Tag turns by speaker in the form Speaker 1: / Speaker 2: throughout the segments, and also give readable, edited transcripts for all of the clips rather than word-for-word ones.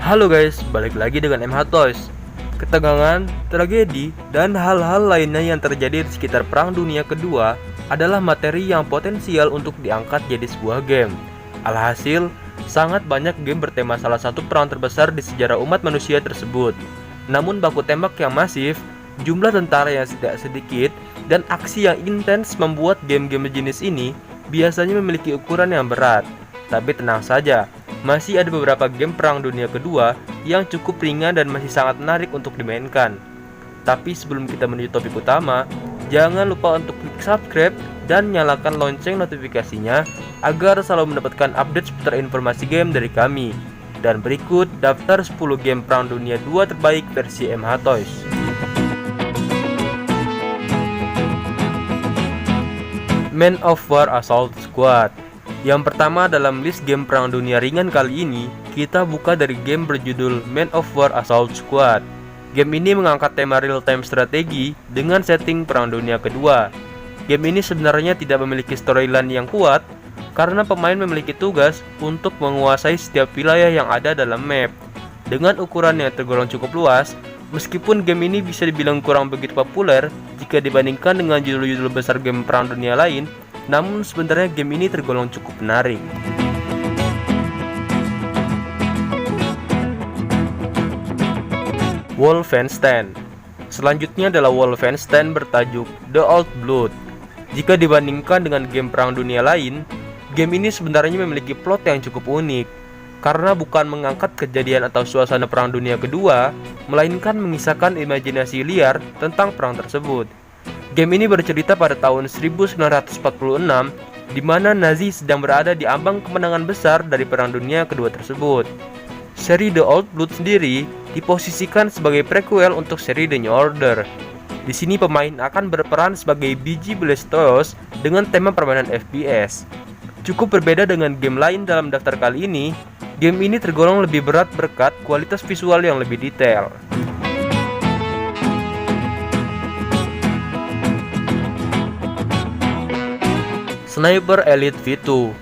Speaker 1: Halo guys, balik lagi dengan MH Toys. Ketegangan, tragedi, dan hal-hal lainnya yang terjadi di sekitar Perang Dunia Kedua adalah materi yang potensial untuk diangkat jadi sebuah game. Alhasil, sangat banyak game bertema salah satu perang terbesar di sejarah umat manusia tersebut. Namun baku tembak yang masif, jumlah tentara yang tidak sedikit, dan aksi yang intens membuat game-game jenis ini biasanya memiliki ukuran yang berat. Tapi tenang saja, masih ada beberapa game Perang Dunia Kedua yang cukup ringan dan masih sangat menarik untuk dimainkan. Tapi sebelum kita menuju topik utama, jangan lupa untuk klik subscribe dan nyalakan lonceng notifikasinya agar selalu mendapatkan update seputar informasi game dari kami. Dan berikut daftar 10 game Perang Dunia 2 terbaik versi MH Toys. Man of War Assault Squad. Yang pertama dalam list game Perang Dunia ringan kali ini, kita buka dari game berjudul Man of War Assault Squad. Game ini mengangkat tema real-time strategi dengan setting Perang Dunia Kedua. Game ini sebenarnya tidak memiliki storyline yang kuat, karena pemain memiliki tugas untuk menguasai setiap wilayah yang ada dalam map. Dengan ukuran yang tergolong cukup luas, meskipun game ini bisa dibilang kurang begitu populer jika dibandingkan dengan judul-judul besar game Perang Dunia lain, namun sebenarnya game ini tergolong cukup menarik. Wolfenstein. Selanjutnya adalah Wolfenstein bertajuk The Old Blood. Jika dibandingkan dengan game Perang Dunia lain, game ini sebenarnya memiliki plot yang cukup unik, karena bukan mengangkat kejadian atau suasana Perang Dunia Kedua, melainkan mengisahkan imajinasi liar tentang perang tersebut. Game ini bercerita pada tahun 1946, di mana Nazi sedang berada di ambang kemenangan besar dari Perang Dunia Kedua tersebut. Seri The Old Blood sendiri diposisikan sebagai prequel untuk seri The New Order. Di sini pemain akan berperan sebagai biji Blastoise dengan tema permainan FPS. Cukup berbeda dengan game lain dalam daftar kali ini, game ini tergolong lebih berat berkat kualitas visual yang lebih detail. Sniper Elite V2.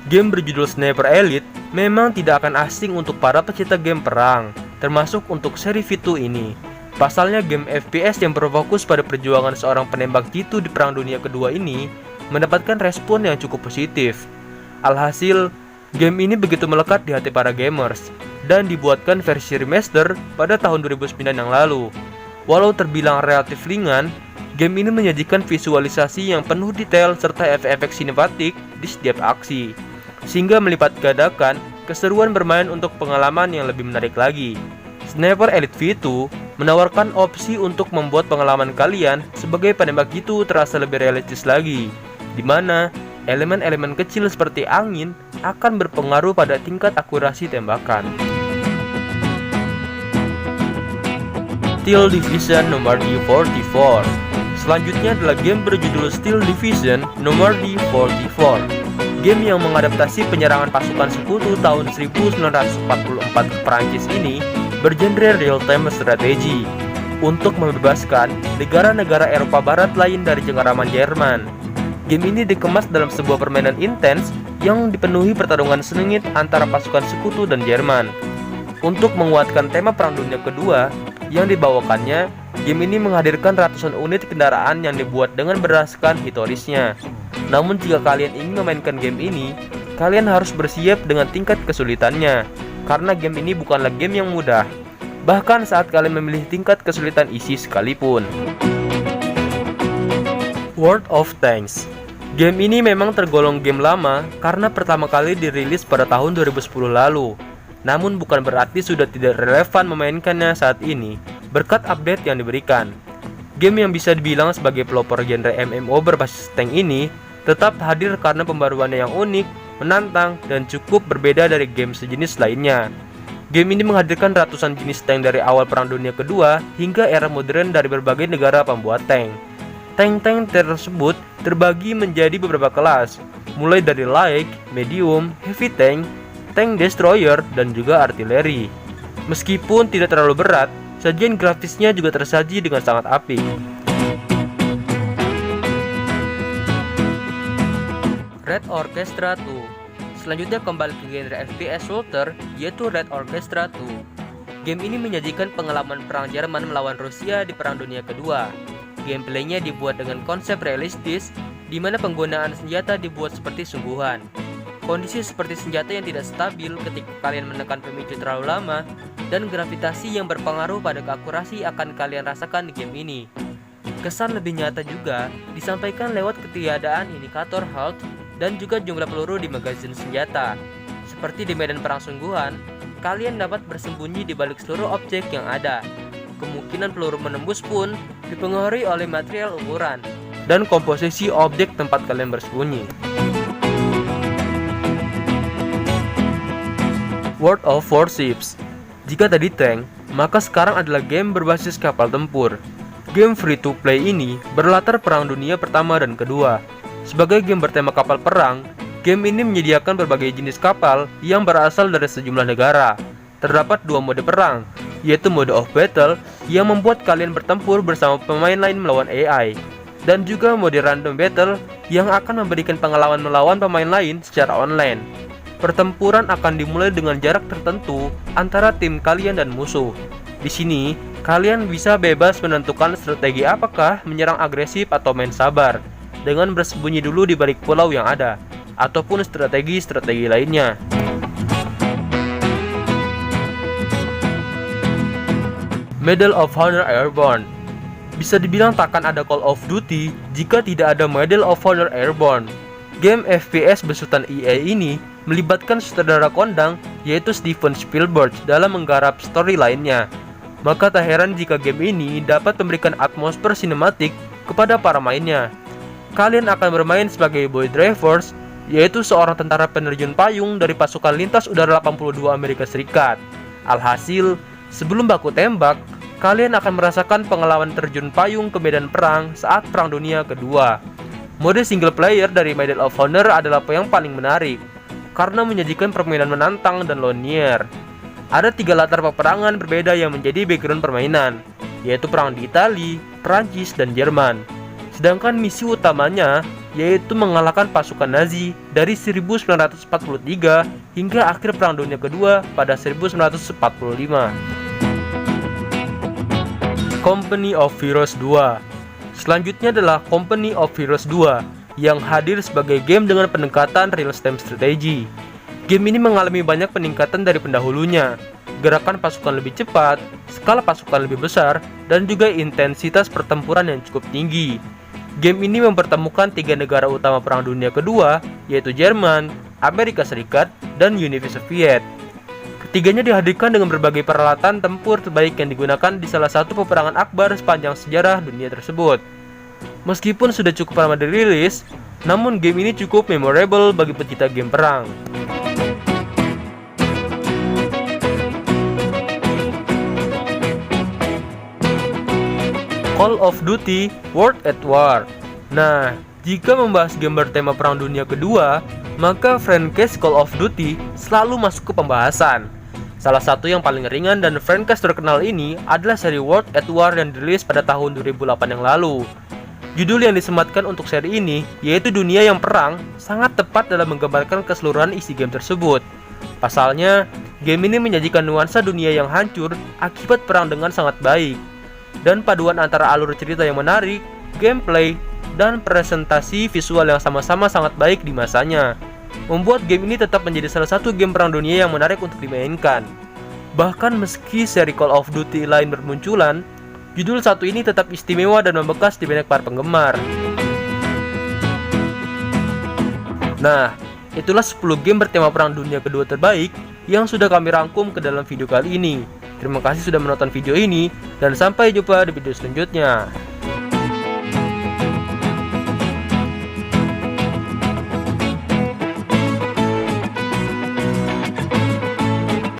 Speaker 1: Game berjudul Sniper Elite memang tidak akan asing untuk para pecinta game perang, termasuk untuk seri V2 ini. Pasalnya game FPS yang berfokus pada perjuangan seorang penembak jitu di Perang Dunia Kedua ini mendapatkan respon yang cukup positif. Alhasil, game ini begitu melekat di hati para gamers dan dibuatkan versi remaster pada tahun 2009 yang lalu. Walau terbilang relatif ringan, game ini menyajikan visualisasi yang penuh detail serta efek-efek sinematik di setiap aksi, sehingga melipat gandakan keseruan bermain untuk pengalaman yang lebih menarik lagi. Sniper Elite V2 menawarkan opsi untuk membuat pengalaman kalian sebagai penembak jitu terasa lebih realistis lagi, di mana elemen-elemen kecil seperti angin akan berpengaruh pada tingkat akurasi tembakan. Steel Division nomor D44. Selanjutnya adalah game berjudul Steel Division nomor D44. Game yang mengadaptasi penyerangan pasukan sekutu tahun 1944 ke Perancis ini bergenre real-time strategi untuk membebaskan negara-negara Eropa Barat lain dari cengkeraman Jerman. Game ini dikemas dalam sebuah permainan intens yang dipenuhi pertarungan sengit antara pasukan sekutu dan Jerman. Untuk menguatkan tema Perang Dunia Kedua yang dibawakannya, game ini menghadirkan ratusan unit kendaraan yang dibuat dengan berdasarkan historisnya. Namun jika kalian ingin memainkan game ini, kalian harus bersiap dengan tingkat kesulitannya, karena game ini bukanlah game yang mudah, bahkan saat kalian memilih tingkat kesulitan isi sekalipun. World of Tanks. Game ini memang tergolong game lama karena pertama kali dirilis pada tahun 2010 lalu. Namun bukan berarti sudah tidak relevan memainkannya saat ini berkat update yang diberikan. Game yang bisa dibilang sebagai pelopor genre MMO berbasis tank ini tetap hadir karena pembaruannya yang unik, menantang, dan cukup berbeda dari game sejenis lainnya. Game ini menghadirkan ratusan jenis tank dari awal Perang Dunia Kedua hingga era modern dari berbagai negara pembuat tank. Tank-tank tersebut terbagi menjadi beberapa kelas, mulai dari light, medium, heavy tank, tank destroyer, dan juga artileri. Meskipun tidak terlalu berat, sajian grafisnya juga tersaji dengan sangat apik. Red Orchestra II. selanjutnya kembali ke genre FPS shooter, yaitu Red Orchestra 2. Game ini menyajikan pengalaman perang Jerman melawan Rusia di Perang Dunia Kedua. Gameplaynya dibuat dengan konsep realistis, di mana penggunaan senjata dibuat seperti sungguhan. Kondisi seperti senjata yang tidak stabil ketika kalian menekan pemicu terlalu lama, dan gravitasi yang berpengaruh pada keakurasi akan kalian rasakan di game ini. Kesan lebih nyata juga disampaikan lewat ketiadaan indikator health dan juga jumlah peluru di magazin senjata. Seperti di medan perang sungguhan, kalian dapat bersembunyi di balik seluruh objek yang ada. Kemungkinan peluru menembus pun dipengaruhi oleh material ukuran dan komposisi objek tempat kalian bersembunyi. World of Warships. Jika tadi tank, maka sekarang adalah game berbasis kapal tempur. Game free to play ini berlatar Perang Dunia Pertama dan Kedua. Sebagai game bertema kapal perang, game ini menyediakan berbagai jenis kapal yang berasal dari sejumlah negara. Terdapat dua mode perang, yaitu mode of battle yang membuat kalian bertempur bersama pemain lain melawan AI, dan juga mode random battle yang akan memberikan pengalaman melawan pemain lain secara online. Pertempuran akan dimulai dengan jarak tertentu antara tim kalian dan musuh. Di sini, kalian bisa bebas menentukan strategi apakah menyerang agresif atau main sabar, dengan bersembunyi dulu di balik pulau yang ada, ataupun strategi-strategi lainnya. Medal of Honor Airborne. Bisa dibilang takkan ada Call of Duty jika tidak ada Medal of Honor Airborne. Game FPS besutan EA ini melibatkan sutradara kondang, yaitu Steven Spielberg, dalam menggarap story lainnya. Maka tak heran jika game ini dapat memberikan atmosfer sinematik kepada para mainnya. Kalian akan bermain sebagai Boy Drivers, yaitu seorang tentara penerjun payung dari pasukan lintas udara 82 Amerika Serikat. Alhasil, sebelum baku tembak, kalian akan merasakan pengalaman terjun payung ke medan perang saat Perang Dunia Kedua. Mode single player dari Medal of Honor adalah yang paling menarik, karena menyajikan permainan menantang dan linear. Ada 3 latar peperangan berbeda yang menjadi background permainan, yaitu perang di Italia, Prancis, dan Jerman. Sedangkan misi utamanya yaitu mengalahkan pasukan Nazi dari 1943 hingga akhir Perang Dunia Kedua pada 1945. Company of Heroes 2. Selanjutnya adalah Company of Heroes 2 yang hadir sebagai game dengan pendekatan real-time strategy. Game ini mengalami banyak peningkatan dari pendahulunya. Gerakan pasukan lebih cepat, skala pasukan lebih besar, dan juga intensitas pertempuran yang cukup tinggi. Game ini mempertemukan 3 negara utama Perang Dunia Kedua, yaitu Jerman, Amerika Serikat, dan Uni Soviet. Ketiganya dihadirkan dengan berbagai peralatan tempur terbaik yang digunakan di salah satu peperangan akbar sepanjang sejarah dunia tersebut. Meskipun sudah cukup lama dirilis, namun game ini cukup memorable bagi pecinta game perang. Call of Duty World at War. Nah, jika membahas game bertema Perang Dunia Kedua, maka franchise Call of Duty selalu masuk ke pembahasan. Salah satu yang paling ringan dan franchise terkenal ini adalah seri World at War yang dirilis pada tahun 2008 yang lalu. Judul yang disematkan untuk seri ini, yaitu Dunia yang Perang, sangat tepat dalam menggambarkan keseluruhan isi game tersebut. Pasalnya, game ini menyajikan nuansa dunia yang hancur akibat perang dengan sangat baik. Dan paduan antara alur cerita yang menarik, gameplay, dan presentasi visual yang sama-sama sangat baik di masanya membuat game ini tetap menjadi salah satu game perang dunia yang menarik untuk dimainkan. Bahkan meski seri Call of Duty lain bermunculan, judul satu ini tetap istimewa dan membekas di banyak para penggemar. Nah, itulah 10 game bertema Perang Dunia Kedua terbaik yang sudah kami rangkum ke dalam video kali ini. Terima kasih sudah menonton video ini, dan sampai jumpa di video selanjutnya.